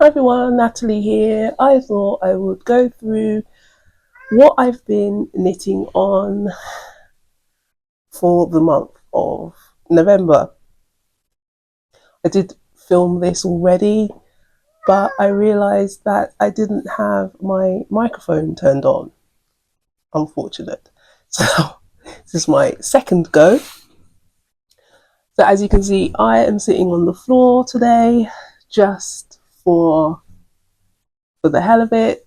everyone, Natalie here. I thought I would go through what I've been knitting on for the month of November. I did film this already, but I realized that I didn't have my microphone turned on. Unfortunate. So this is my second go. So as you can see, I am sitting on the floor today just for the hell of it.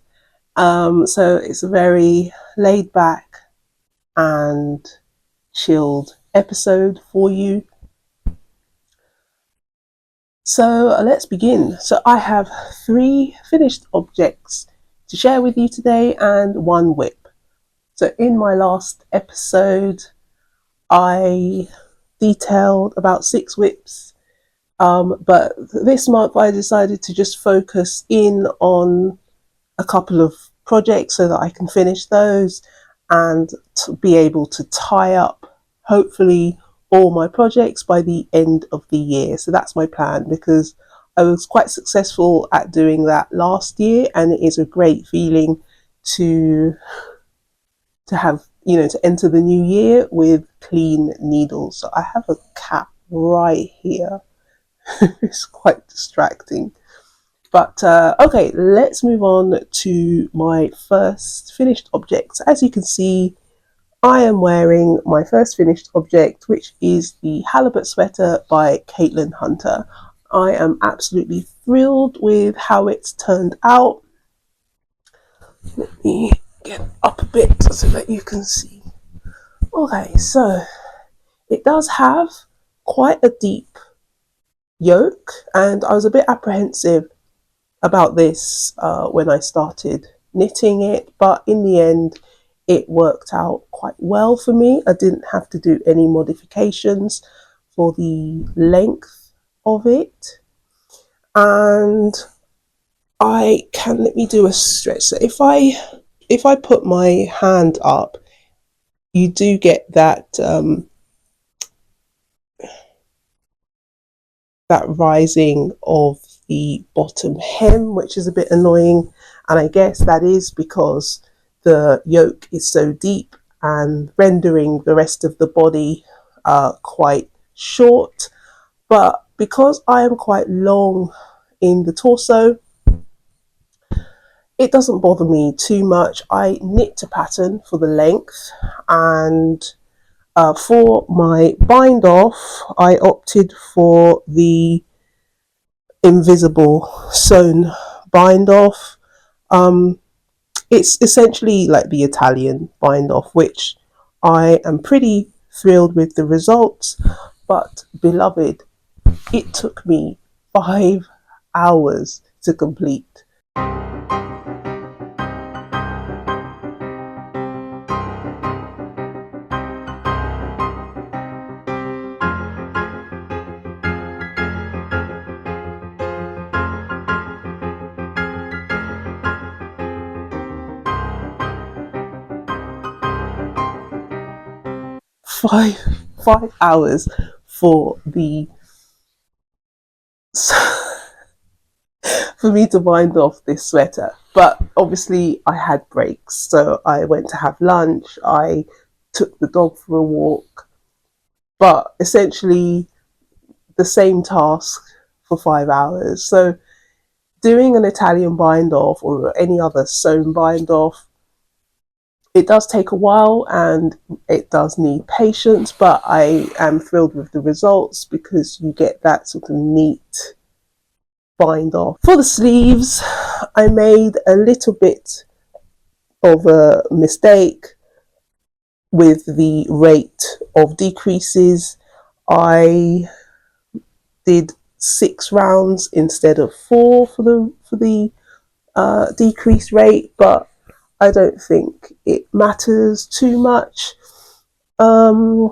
So it's a very laid back and chilled episode for you. So let's begin. So I have 3 finished objects to share with you today and 1 whip. So in my last episode, I detailed about 6 whips, but this month I decided to just focus in on a couple of projects so that I can finish those and to be able to tie up hopefully all my projects by the end of the year. So that's my plan, because I was quite successful at doing that last year, and it is a great feeling to have, to enter the new year with clean needles. So I have a cat right here. It's quite distracting. But okay, let's move on to my first finished object. So as you can see, I am wearing my first finished object, which is the Halibut sweater by Caitlin Hunter. I am absolutely thrilled with how it's turned out. Let me get up a bit so that you can see. Okay, so it does have quite a deep yoke, and I was a bit apprehensive about this when I started knitting it, but in the end it worked out quite well for me. I didn't have to do any modifications for the length of it, and let me do a stretch. So if I put my hand up, you do get that that rising of the bottom hem, which is a bit annoying, and I guess that is because the yoke is so deep and rendering the rest of the body quite short. But because I am quite long in the torso, it doesn't bother me too much. I knit to pattern for the length, and for my bind off I opted for the invisible sewn bind off. It's essentially like the Italian bind off, which I am pretty thrilled with the results. But beloved, it took me 5 hours to complete. Five hours for for me to bind off this sweater. But obviously I had breaks, so I went to have lunch, I took the dog for a walk, but essentially the same task for 5 hours. So doing an Italian bind off or any other sewn bind off, it does take a while and it does need patience, but I am thrilled with the results because you get that sort of neat bind off. For the sleeves, I made a little bit of a mistake with the rate of decreases. I did 6 rounds instead of 4 for the decrease rate, but I don't think it matters too much. Yarn.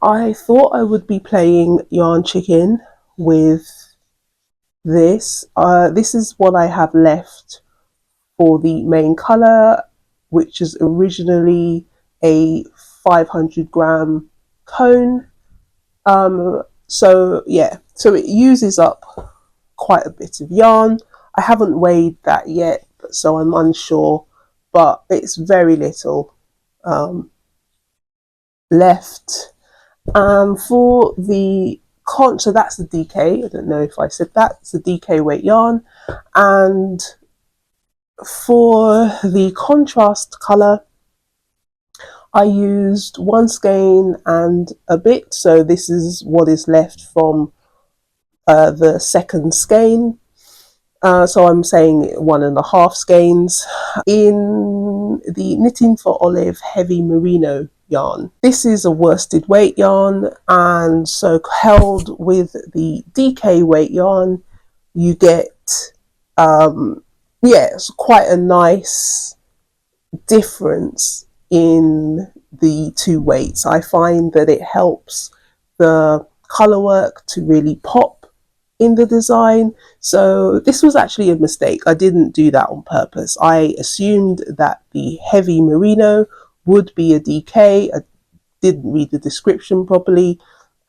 I thought I would be playing yarn chicken with this. This is what I have left for the main colour, which is originally a 500-gram cone. So yeah, so it uses up quite a bit of yarn. I haven't weighed that yet, so I'm unsure, but it's very little left. For the so that's the DK. I don't know if I said that. It's the DK weight yarn. And for the contrast colour, I used one skein and a bit. So this is what is left from the second skein. So I'm saying 1.5 skeins in the Knitting for Olive heavy merino yarn. This is a worsted weight yarn, and so held with the DK weight yarn, you get it's quite a nice difference in the two weights. I find that it helps the color work to really pop in the design. So this was actually a mistake. I didn't do that on purpose. I assumed that the heavy merino would be a DK. I didn't read the description properly,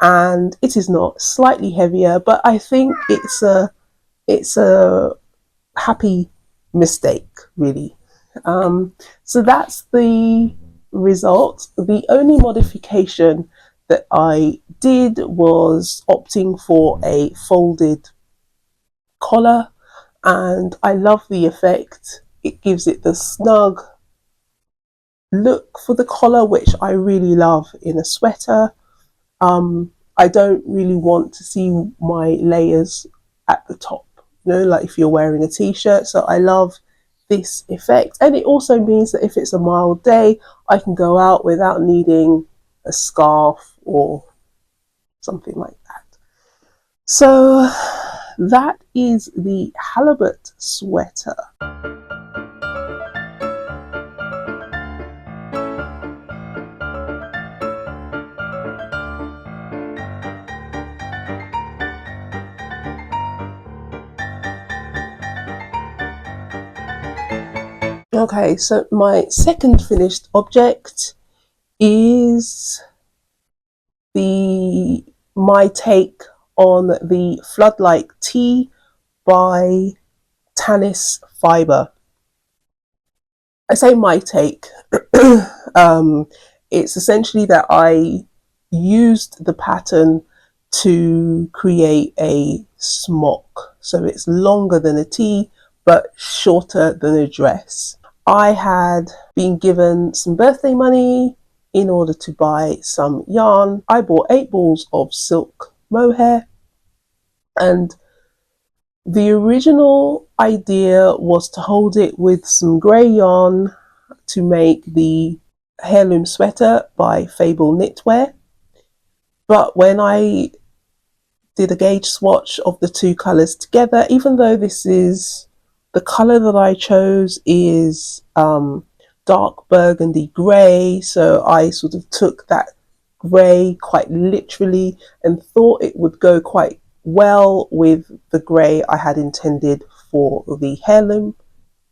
and it is not. Slightly heavier, but I think it's a happy mistake, really. So that's the result. The only modification that I did was opting for a folded collar, and I love the effect. It gives it the snug look for the collar, which I really love in a sweater. I don't really want to see my layers at the top, like if you're wearing a t-shirt. So I love this effect, and it also means that if it's a mild day, I can go out without needing a scarf or something like that. So that is the halibut sweater. Okay, so my second finished object is my take on the Floodlight tee by Tannis Fibre. I say my take. It's essentially that I used the pattern to create a smock. So it's longer than a tee, but shorter than a dress. I had been given some birthday money in order to buy some yarn. I bought 8 balls of silk mohair, and the original idea was to hold it with some grey yarn to make the heirloom sweater by Fable Knitwear. But when I did a gauge swatch of the two colours together, even though this is the colour that I chose is dark burgundy grey, so I sort of took that grey quite literally and thought it would go quite well with the grey I had intended for the heirloom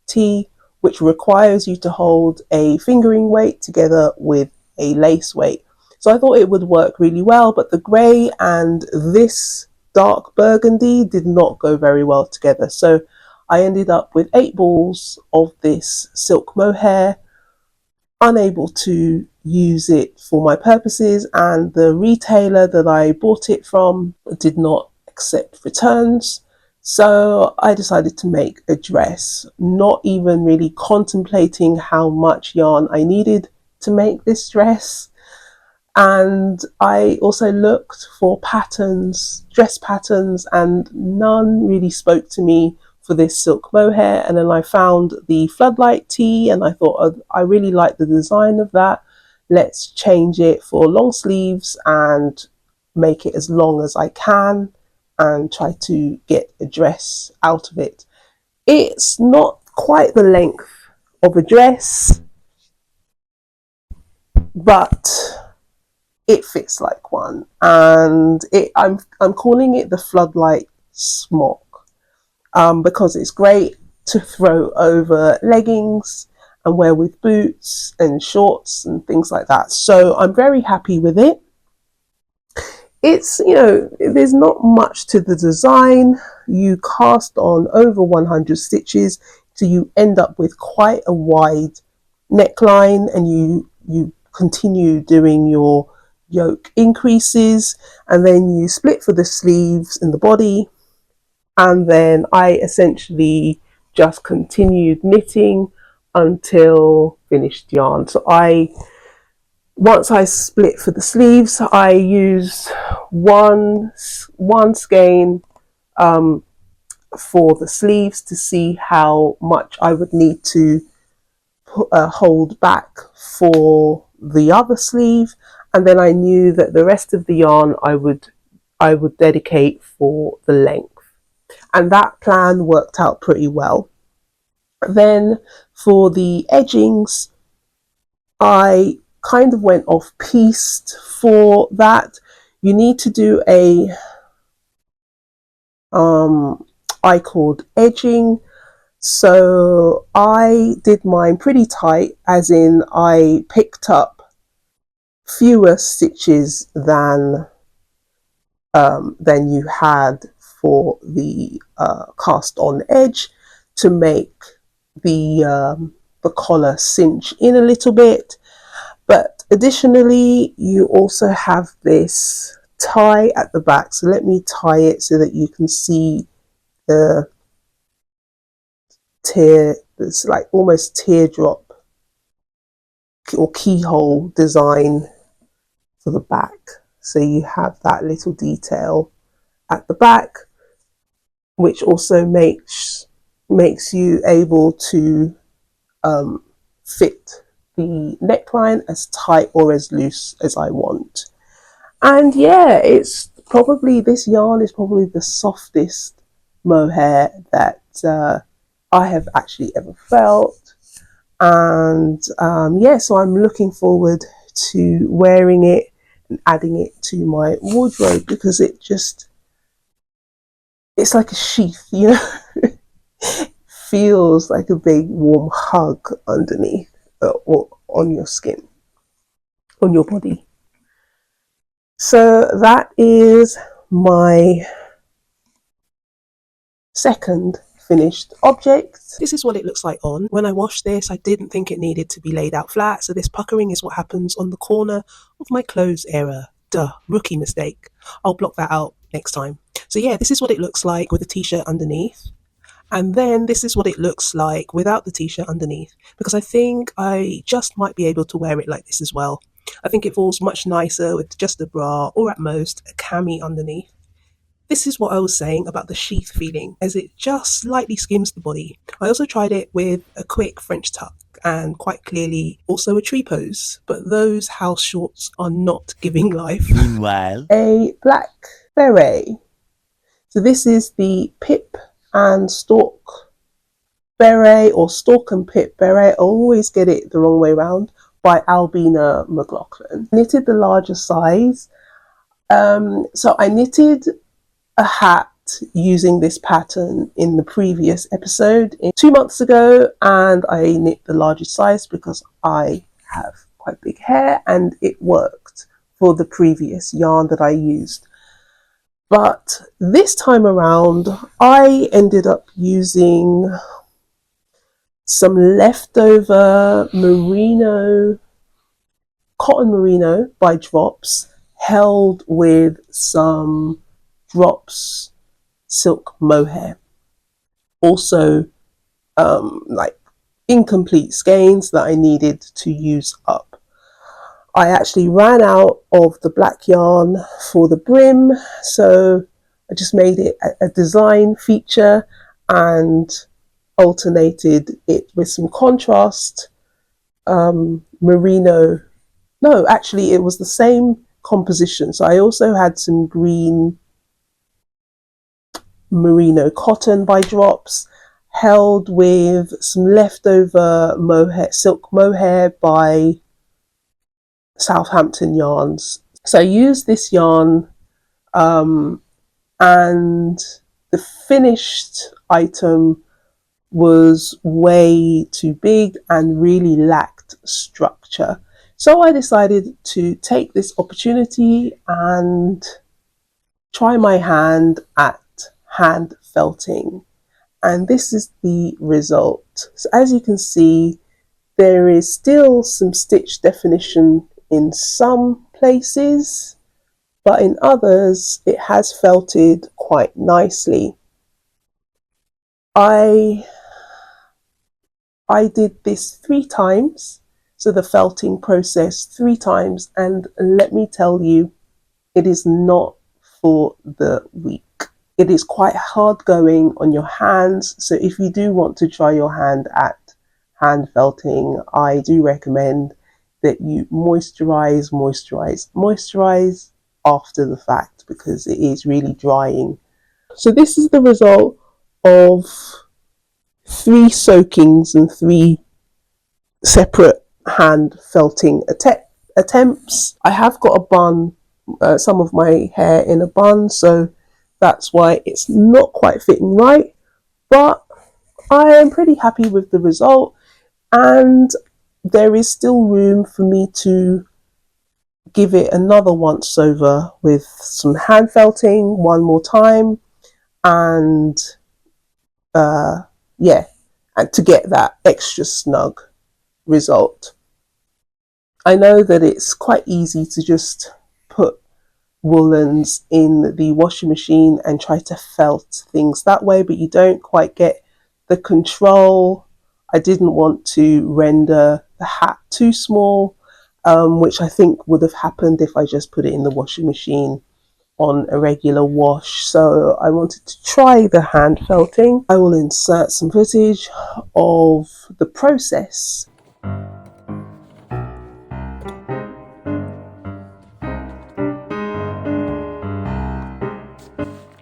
tee, which requires you to hold a fingering weight together with a lace weight. So I thought it would work really well, but the grey and this dark burgundy did not go very well together. So I ended up with 8 balls of this silk mohair, unable to use it for my purposes, and the retailer that I bought it from did not accept returns. So I decided to make a dress, not even really contemplating how much yarn I needed to make this dress. And I also looked for patterns, dress patterns, and none really spoke to me for this silk mohair. And then I found the Floodlight tee, and I thought, oh, I really like the design of that. Let's change it for long sleeves and make it as long as I can and try to get a dress out of it. It's not quite the length of a dress, but it fits like one, and I'm calling it the Floodlight smock because it's great to throw over leggings and wear with boots and shorts and things like that. So I'm very happy with it. it's, there's not much to the design. You cast on over 100 stitches so you end up with quite a wide neckline, and you continue doing your yoke increases, and then you split for the sleeves and the body, and then I essentially just continued knitting until finished yarn. So once I split for the sleeves, I used one skein for the sleeves to see how much I would need to hold back for the other sleeve, and then I knew that the rest of the yarn I would dedicate for the length, and that plan worked out pretty well. Then for the edgings, I kind of went off piste for that. You need to do a I-cord edging. So I did mine pretty tight, as in I picked up fewer stitches than you had for the cast on edge, to make the collar cinch in a little bit. But additionally, you also have this tie at the back. So let me tie it so that you can see the it's like almost teardrop or keyhole design for the back. So you have that little detail at the back, which also makes you able to fit the neckline as tight or as loose as I want. And yeah, this yarn is probably the softest mohair that I have actually ever felt. And yeah, so I'm looking forward to wearing it and adding it to my wardrobe, because it's like a sheath, feels like a big warm hug underneath, or on your skin, on your body. So that is my second finished object. This is what it looks like on. When I washed this, I didn't think it needed to be laid out flat, so this puckering is what happens on the corner of my clothes area. Duh, rookie mistake. I'll block that out next time. So yeah, this is what it looks like with a t-shirt underneath. And then this is what it looks like without the t-shirt underneath, because I think I just might be able to wear it like this as well. I think it falls much nicer with just a bra, or at most a cami underneath. This is what I was saying about the sheath feeling, as it just slightly skims the body. I also tried it with a quick French tuck, and quite clearly also a tree pose, but those house shorts are not giving life. Meanwhile, a black beret. So this is the Pip and Stalk beret, or Stalk and Pip beret. I always get it the wrong way around, by Albina McLaughlin. Knitted the larger size. So I knitted a hat using this pattern in the previous episode 2 months ago, and I knit the larger size because I have quite big hair, and it worked for the previous yarn that I used. But this time around, I ended up using some leftover cotton merino by Drops, held with some Drops silk mohair. Also, like incomplete skeins that I needed to use up. I actually ran out of the black yarn for the brim, so I just made it a design feature and alternated it with some contrast merino. No, actually it was the same composition. So I also had some green merino cotton by Drops, held with some leftover mohair, silk mohair by Southampton Yarns. So I used this yarn, and the finished item was way too big and really lacked structure. So I decided to take this opportunity and try my hand at hand felting, and this is the result. So as you can see, there is still some stitch definition in some places, but in others it has felted quite nicely. I did this 3 times, so the felting process 3 times, and let me tell you, it is not for the weak. It is quite hard going on your hands, so if you do want to try your hand at hand felting, I do recommend that you moisturize after the fact, because it is really drying. So this is the result of 3 soakings and 3 separate hand felting attempts. I have got a bun, some of my hair in a bun, so that's why it's not quite fitting right, but I am pretty happy with the result, and there is still room for me to give it another once over with some hand felting one more time, and yeah, and to get that extra snug result. I know that it's quite easy to just put woolens in the washing machine and try to felt things that way, but you don't quite get the control. I didn't want to render the hat too small, which I think would have happened if I just put it in the washing machine on a regular wash. So I wanted to try the hand felting. I will insert some footage of the process.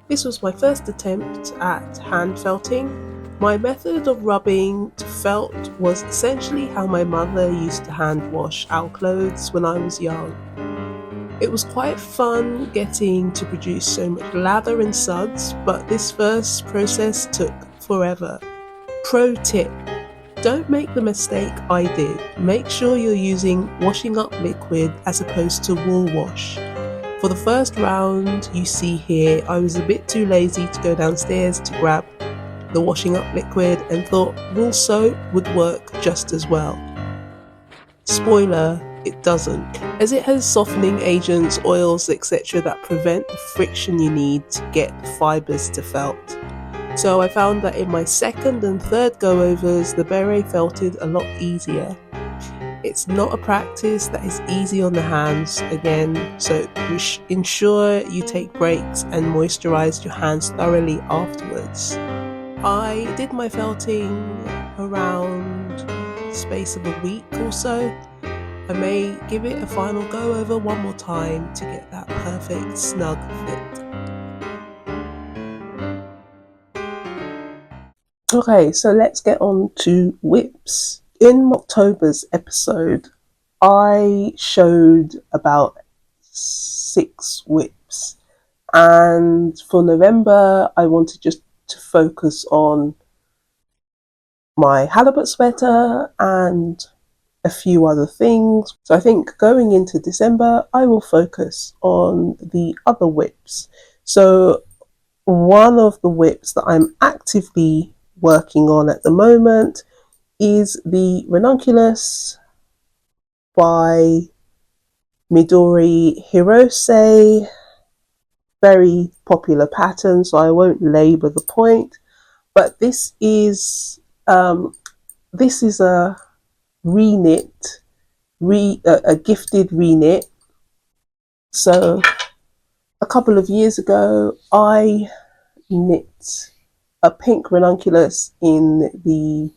This was my first attempt at hand felting. My method of rubbing to felt was essentially how my mother used to hand wash our clothes when I was young. It was quite fun getting to produce so much lather and suds, but this first process took forever. Pro tip: don't make the mistake I did. Make sure you're using washing up liquid as opposed to wool wash. For the first round you see here, I was a bit too lazy to go downstairs to grab the washing up liquid and thought wool soap would work just as well. Spoiler, it doesn't, as it has softening agents, oils, etc. that prevent the friction you need to get the fibres to felt. So I found that in my second and third go-overs, the beret felted a lot easier. It's not a practice that is easy on the hands again, so ensure you take breaks and moisturize your hands thoroughly afterwards. I did my felting around the space of a week or so. I may give it a final go over one more time to get that perfect snug fit. Okay, so let's get on to whips. In October's episode, I showed about 6 whips, and for November I wanted just to focus on my halibut sweater and a few other things. So I think going into December I will focus on the other whips. So one of the whips that I'm actively working on at the moment is the Ranunculus by Midori Hirose. Very popular pattern, so I won't labour the point, but this is a reknit, a gifted reknit. So a couple of years ago I knit a pink ranunculus in the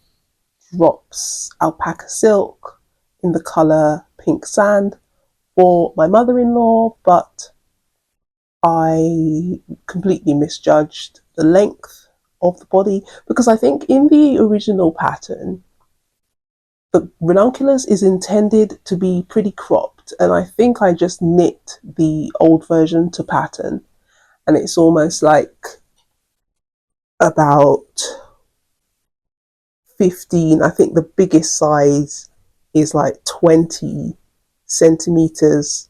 drops alpaca silk in the colour pink sand for my mother-in-law, but I completely misjudged the length of the body, because I think in the original pattern the ranunculus is intended to be pretty cropped, and I think I just knit the old version to pattern, and it's almost like about 15, I think the biggest size is like 20 centimeters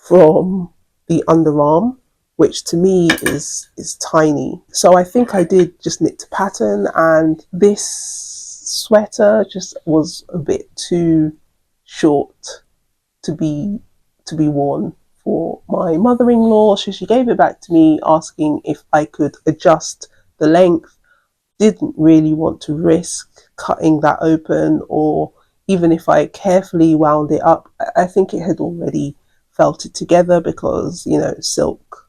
from the underarm which to me is tiny. So I think I did just knit to pattern, and this sweater just was a bit too short to be worn for my mother-in-law. So she gave it back to me asking if I could adjust the length. Didn't really want to risk cutting that open, or even if I carefully wound it up, I think it had already felted together because, you know, silk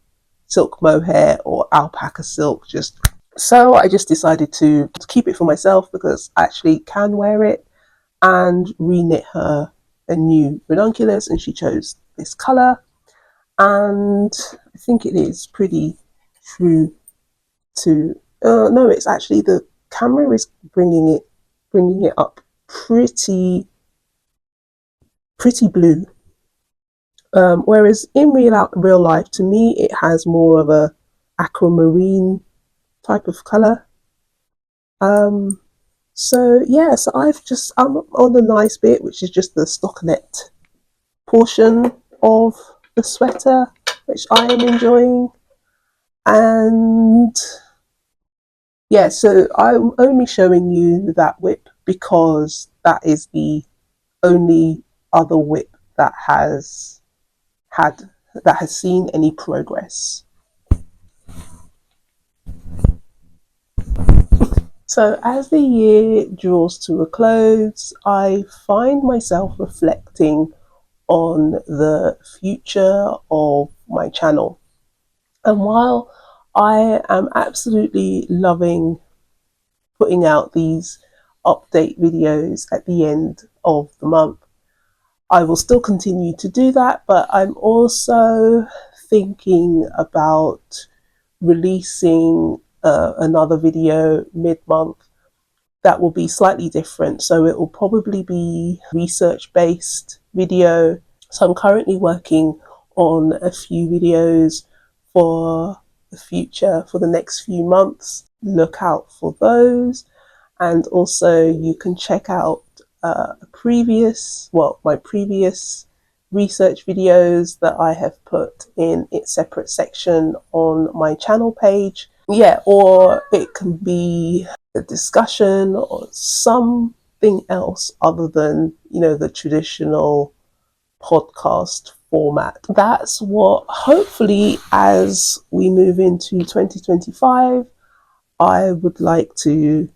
mohair or alpaca silk just. So I just decided to keep it for myself because I actually can wear it, and reknit her a new ranunculus, and she chose this colour, and I think it is pretty true to no, it's actually the camera is bringing it up pretty blue, whereas in real life, to me it has more of a aquamarine type of color. So yeah, so I'm on the nice bit, which is just the stockinette portion of the sweater, which I am enjoying. And yeah, so I'm only showing you that whip because that is the only other whip that has seen any progress. So as the year draws to a close, I find myself reflecting on the future of my channel. And while I am absolutely loving putting out these update videos at the end of the month, I will still continue to do that, but I'm also thinking about releasing another video mid-month that will be slightly different. So it will probably be research-based video. So I'm currently working on a few videos for the future, for the next few months. Look out for those. And also you can check out my previous research videos that I have put in its separate section on my channel page. Yeah, or it can be a discussion or something else other than, you know, the traditional podcast format. That's what, hopefully, as we move into 2025, I would like to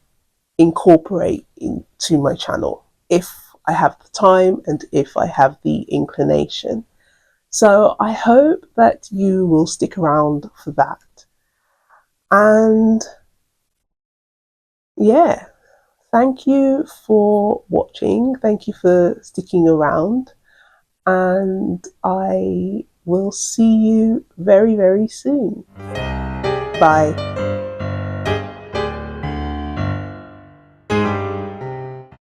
incorporate into my channel if I have the time and if I have the inclination. So I hope that you will stick around for that. And yeah, thank you for watching. Thank you for sticking around. And I will see you very, very soon. Bye.